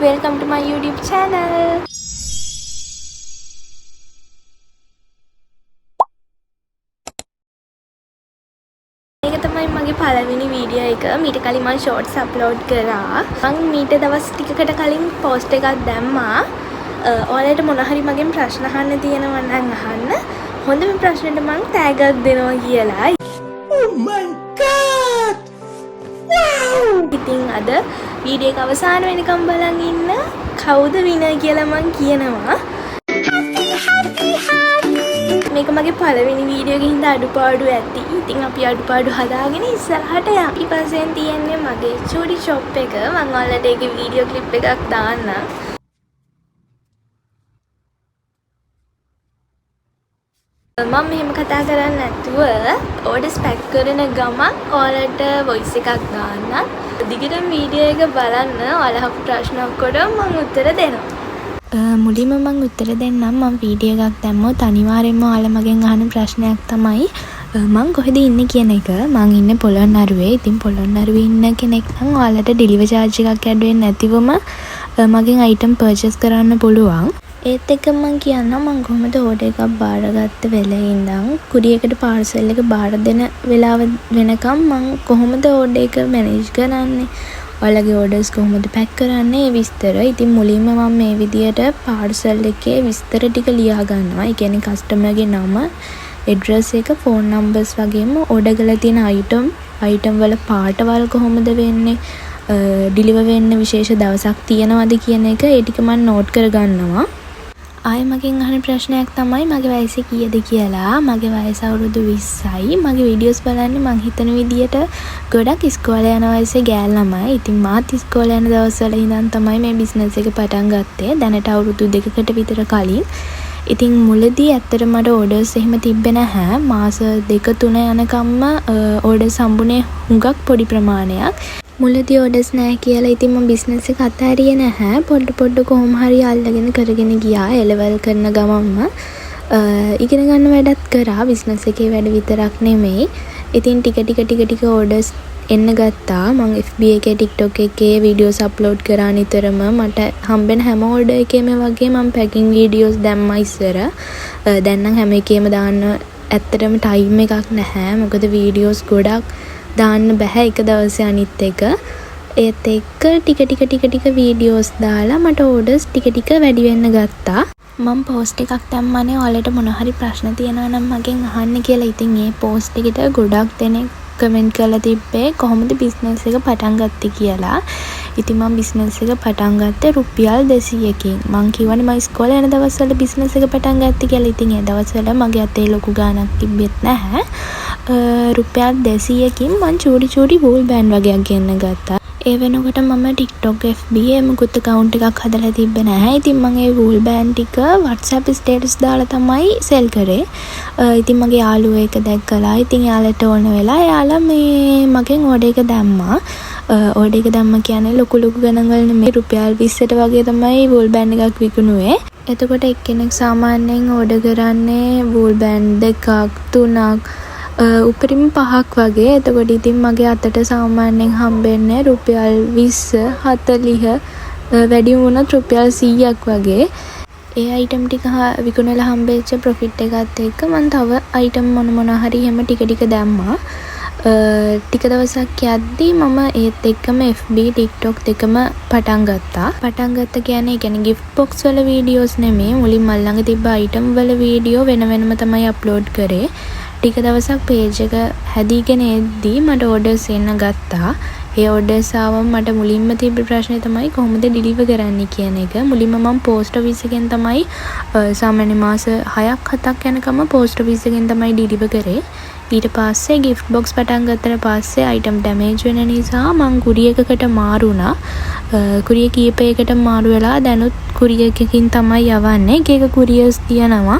welcome to my YouTube channel. මේක තමයි මගේ පළවෙනි වීඩියෝ එක. මීට කලින් මම shorts upload කරා. මම මීට දවස් ටිකකට කලින් post එකක් දැම්මා. ඔයාලට මොන හරි මගෙන් ප්‍රශ්න අහන්න තියෙනවා නම් අහන්න. හොඳම ප්‍රශ්නෙට මම tag එකක් දෙනවා කියලා. Oh my god! Wow! ඉතින් අද වීඩියෝ එක අවසාන වෙනකම් බලන් ඉන්න. කවුද winner කියලා මම කියනවා. මේක මගේ පළවෙනි වීඩියෝ එකකින් හින්දා අඩුපාඩු ඇති. ඉතින් අපි අඩුපාඩු හදාගෙන ඉස්සරහට යමු. ඊපස්සේ තියෙන්නේ මගේ චූඩි shop එක. මම ඔයාලට ඒකේ වීඩියෝ ක්ලිප් එකක් දාන්නම්. මම මෙහෙම කතා කරන්නේ නැතුව orders pack කරන ගමන් ඔයාලට voice එකක් දාන්නම්. දිගටම වීඩියෝ එක බලන්න. ඔයාලා අහපු ප්‍රශ්න ඔක්කොටම මම උත්තර දෙනවා. මුලින්ම මම උත්තර දෙන්නම්. මම වීඩියෝ එකක් දැම්මොත් අනිවාර්යයෙන්ම ඔයාලා මගෙන් අහන ප්‍රශ්නයක් තමයි මම කොහෙද ඉන්නේ කියන එක. මම ඉන්නේ පොළොන්නරුවේ. ඉතින් පොළොන්නරුවේ ඉන්න කෙනෙක් නම් ඔයාලට ඩෙලිවරි charge එකක් ඇඩ් වෙන්නේ නැතිවම මගෙන් item purchase කරන්න පුළුවන්. ඒත් එක්ක මම කියන්නම් මම කොහොමද order එකක් බාරගත්ත වෙලේ ඉඳන් කුරියකට parcel එක බාර දෙන වෙලාව වෙනකම් මම කොහොමද order එක manage කරන්නේ, ඔයාලගේ orders කොහොමද pack කරන්නේ, ඒ විස්තර. ඉතින් මුලින්ම මම මේ විදියට parcel එකේ විස්තර ටික ලියා ගන්නවා. ඒ කියන්නේ customer ගේ නම, address එක, phone numbers වගේම order කරලා තියෙන item වල පාටවල් කොහොමද වෙන්නේ, deliver වෙන්න විශේෂ දවසක් තියෙනවද කියන එක ඒ ටික මම note කර ගන්නවා. ආයෙ මගෙන් අහන ප්‍රශ්නයක් තමයි මගේ වයස කීයද කියලා. මගේ වයස අවුරුදු 20යි. මගේ වීඩියෝස් බලන්නේ මං හිතන විදියට ගොඩක් ඉස්කෝලේ යන වයසේ ගෑල් ළමයි. ඉතින් මාත් ඉස්කෝලේ යන දවස්වල ඉඳන් තමයි මේ බිස්නස් එක පටන් ගත්තේ. දැනට අවුරුදු 2කට විතර කලින්. ඉතින් මුලදී ඇත්තට මට orders එහෙම තිබ්බේ නැහැ. මාස 2-3 යනකම්ම orders හම්බුනේ හුඟක් පොඩි ප්‍රමාණයක්. මුලදී orders නැහැ කියලා ඉතින් මම බිස්නස් එක අතහැරියේ නැහැ. පොඩ කොහොම හරි අල්ලගෙන කරගෙන ගියා. එලෙවල් කරන ගමන්ම ඉගෙන ගන්න වැඩත් කරා. බිස්නස් එකේ වැඩ විතරක් නෙමෙයි. ඉතින් ටික orders එන්න ගත්තා. මම FB එකේ TikTok එකේ videos upload කරා නිතරම. මට හම්බෙන හැම order එකේම වගේ මම packing videos දැම්මා ඉස්සර. දැන් නම් හැම එකේම දාන්න ඇත්තටම time එකක් නැහැ. මොකද videos ගොඩක් දාන්න බෑ එක දවසේ අනිත් එක. ඒත් එක්ක ටික වීඩියෝස් දාලා මට orders ටික වැඩි වෙන්න ගත්තා. මම post එකක් දැම්මනේ ඔයාලට මොන හරි ප්‍රශ්න තියෙනවා නම් මගෙන් අහන්න කියලා. ඉතින් මේ post එකට ගොඩක් දෙනෙක් කමෙන්ට් කරලා තිබ්බේ කොහොමද බිස්නස් එක පටන් ගත්තේ කියලා. ඉතින් මම බිස්නස් එක පටන් ගත්තේ රුපියල් 200කින්. මං කියවනේ මම ඉස්කෝලේ යන දවස්වල බිස්නස් එක පටන් ගත්තේ කියලා. ඉතින් ඒ දවස්වල මගේ අතේ ලොකු ගාණක් තිබ්බෙත් නැහැ. රුපියල් 200කින් මං චූඩි wool band වගේක් ගෙන්න ගත්තා. ඒ වෙනකොට මම TikTok FB මොකුත් account එකක් හදලා තිබ්බේ නැහැ. ඉතින් මම ඒ wool band ටික WhatsApp status දාලා තමයි sell කරේ. ඉතින් මගේ යාළුවෝ එක දැක්කලා ඉතින් යාළුවට ඕන වෙලා යාළුවා මේ මගෙන් order එක දැම්මා. order එක දැම්ම කියන්නේ ලොකු ගණන් වල නෙමෙයි, රුපියල් 20ට වගේ තමයි wool band එකක් විකුණුවේ. එතකොට එක්කෙනෙක් සාමාන්‍යයෙන් order කරන්නේ wool band 2ක් 3ක් උපරිම 5ක් වගේ. එතකොට ඉතින් මගේ අතට සාමාන්‍යයෙන් හම්බෙන්නේ රුපියල් 20 40 වැඩි වුණොත් රුපියල් 100ක් වගේ. ඒ item ටික විකුණලා හම්බෙච්ච profit එකත් එක්ක මම තව item මොන හරි හැම ටික දැම්මා. ටික දවසක් යද්දී මම ඒත් එක්කම FB TikTok දෙකම පටන් ගත්තා. පටන් ගත්ත කියන්නේ gift box වල videos නෙමෙයි. මුලින් මල් ළඟ තිබ්බ item වල video වෙනම තමයි upload කරේ. ටික දවසක් page එක හැදීගෙන එද්දී මට orders එන්න ගත්තා. ඒ orders ආවම මට මුලින්ම තිබ්බ ප්‍රශ්නේ තමයි කොහොමද deliver කරන්නේ කියන එක. මුලින්ම මම post office එකෙන් තමයි සාමාන්‍ය මාස 6ක් 7ක් යනකම් post office එකෙන් තමයි deliver කරේ. ඊට පස්සේ gift box පටන් ගත්තට පස්සේ item damage වෙන නිසා මං courier එකකට මාරු වුණා. courier කීපයකට මාරු වෙලා දැනුත් courier එකකින් තමයි යවන්නේ. එක couriers තියනවා.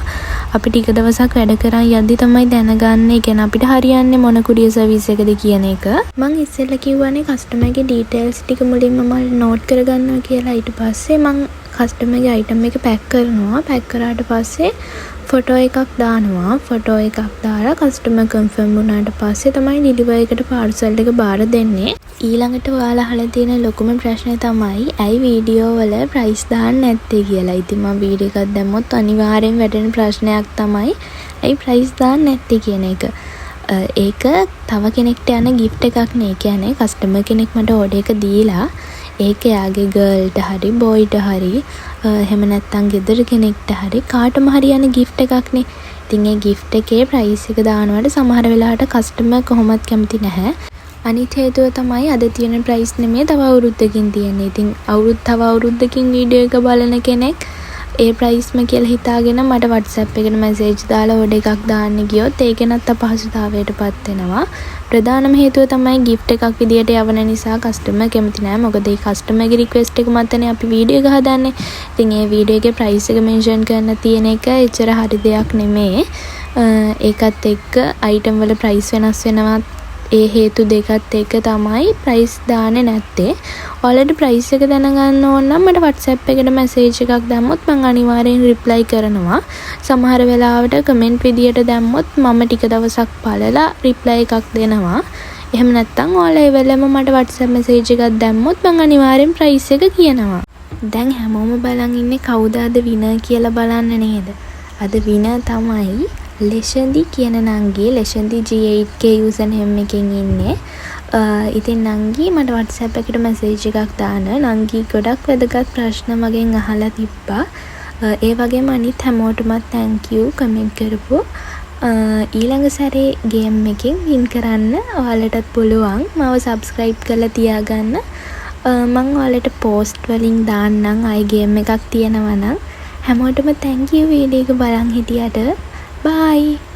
අපි ටික දවසක් වැඩ කරන් යද්දි තමයි දැනගන්නේ කියන්නේ අපිට හරියන්නේ මොන courier service එකද කියන එක. මං ඉස්සෙල්ලා කිව්වනේ customer ගේ details ටික මුලින්ම මම note කරගන්නවා කියලා. ඊට පස්සේ මං කස්ටමර්ගේ අයිටම් එක පැක් කරනවා. පැක් කරාට පස්සේ ෆොටෝ එකක් දානවා. ෆොටෝ එකක් දාලා කස්ටමර් කන්ෆර්ම් වුණාට පස්සේ තමයි ඩිලිවර් එකට පාර්සල් එක බාර දෙන්නේ. ඊළඟට ඔයාලා අහලා තියෙන ලොකුම ප්‍රශ්නේ තමයි ඇයි වීඩියෝ වල ප්‍රයිස් දාන්නේ නැත්තේ කියලා. ඉතින් මම වීඩියෝ එකක් දැම්මොත් අනිවාර්යෙන් වැටෙන ප්‍රශ්නයක් තමයි ඇයි ප්‍රයිස් දාන්නේ නැත්තේ කියන එක. ඒක තව කෙනෙක්ට යන gift එකක් නේ. කියන්නේ කස්ටමර් කෙනෙක් මට ඕඩර් එක දීලා ඒක යාගේ ගර්ල්ට හරි බොයිට හරි එහෙම නැත්නම් ගෙදර කෙනෙක්ට හරි කාටම හරි යන gift එකක් නේ. ඉතින් ඒ gift එකේ price එක දානවට සමහර වෙලාවට කස්ටමර් කොහොමත් කැමති නැහැ. අනිත් හේතුව තමයි අද තියෙන price නෙමෙයි තව අවුරුද්දකින් තියෙන්නේ. ඉතින් තව අවුරුද්දකින් වීඩියෝ එක බලන කෙනෙක් ඒ ප්‍රයිස්ම කියලා හිතාගෙන මට WhatsApp එකට මැසේජ් දාලා ඕඩර් එකක් දාන්න ගියොත් ඒකෙනත් අපහසුතාවයටපත් වෙනවා. ප්‍රධානම හේතුව තමයි gift එකක් විදියට යවන නිසා කස්ටමර් කැමති නැහැ. මොකද ඒ කස්ටමර්ගේ රික්වෙස්ට් එක මතනේ අපි වීඩියෝ එක හදන්නේ. ඉතින් ඒ වීඩියෝ එකේ ප්‍රයිස් එක මෙන්ෂන් කරන්න තියෙන එක එච්චර හරි දෙයක් නෙමෙයි. ඒකත් එක්ක අයිටම් වල ප්‍රයිස් වෙනස් වෙනවා. ඒ හේතු දෙකත් එක තමයි ප්‍රයිස් දාන්නේ නැත්තේ. ඔයාලට ප්‍රයිස් එක දැනගන්න ඕන නම් මට WhatsApp එකට මැසේජ් එකක් දැම්මොත් මම අනිවාර්යෙන් රිප්ලයි කරනවා. සමහර වෙලාවට කමෙන්ට් විදියට දැම්මොත් මම ටික දවසක් බලලා රිප්ලයි එකක් දෙනවා. එහෙම නැත්නම් ඔයාලා ඒ වෙලෙම මට WhatsApp මැසේජ් එකක් දැම්මොත් මම අනිවාර්යෙන් ප්‍රයිස් එක කියනවා. දැන් හැමෝම බලන් ඉන්නේ කවුද අද විනර් කියලා බලන්න නේද? අද විනර් තමයි ලෙෂන්දි කියන නංගි. ලෙෂන්දි G8K username එකෙන් ඉන්නේ. ඉතින් නංගි මට WhatsApp එකට මැසේජ් එකක් දාන. නංගි ගොඩක් වැදගත් ප්‍රශ්න මගෙන් අහලා තිබ්බා. ඒ වගේම අනිත් හැමෝටමත් thank you කමෙන්ට් කරපු. ඊළඟ සැරේ ගේම් එකෙන් වින් කරන්න ඔයාලටත් පුළුවන්. මාව subscribe කරලා තියාගන්න. මම ඔයාලට post වලින් දාන්නම් ආයි ගේම් එකක් තියෙනවා නම්. හැමෝටම thank you වීඩියෝ එක බලන් හිටියට. Bye.